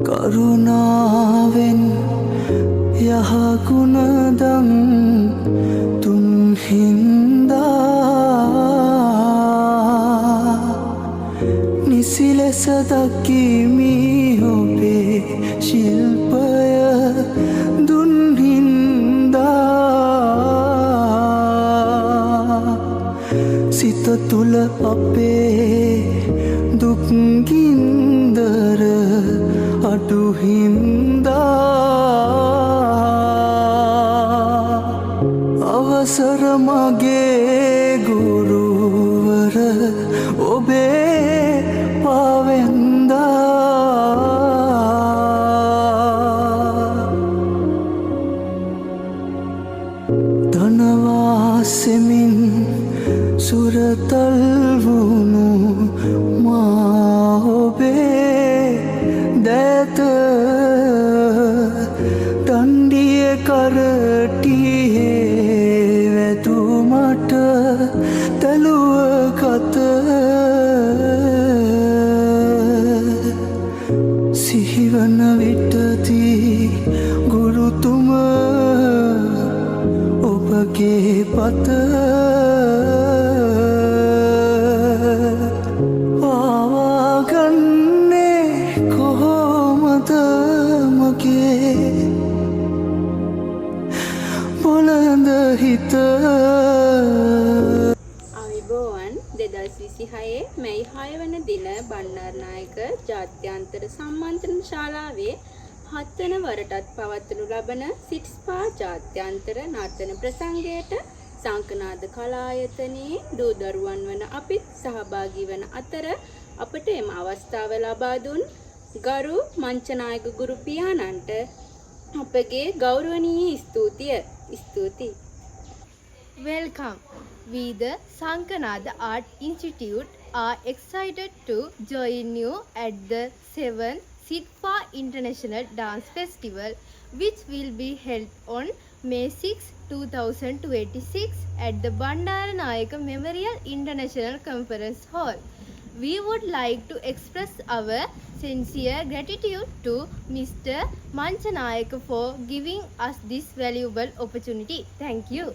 කරුණාවෙන් යහගුණදම් තුන් හින්දා නිසි ලෙස දකිමි ඔබේ ශිල්පය දුන් හින්දා සිත තුළ අපේ දුක් ගින්දර අඩු හින්දා අවසර මගේ ගුරුවර ඔබේ පාවෙන්දා ධනවාසෙමින් සුරතල් වුණු මා ඔබේ දැත දණ්ඩිය කරටියේ වැදුමට තැලුව කත සිහිවන විටදී ගුරුතුම ඔබගේ පත බොළඳ හිත අවිබෝවන් 2026 මැයි 6 වන දින බණ්ඩාරනායක ජාත්‍යන්තර සම්මන්ත්‍රණ ශාලාවේ 7 වන වරටත් පවත්වනු ලබන සිට්ස්පා ජාත්‍යන්තර නර්තන ප්‍රසංගයට සංකනාද කලායතනයේ දූ දරුවන් වන අපිත් සහභාගී වන අතර අපට එම අවස්ථාව ලබා දුන් ගරු මංචනායක ගුරු පියාණන්ට අපගේ ගෞරවනීය ස්තුතියි. Welcome. We, the Sankanada Art Institute, are excited to join you at the 7th SITPA International Dance Festival, which will be held on May 6, 2026 at the Bandaranayake Memorial International Conference Hall. We would like to express our sincere gratitude to Mr. Manchanayake for giving us this valuable opportunity. Thank you.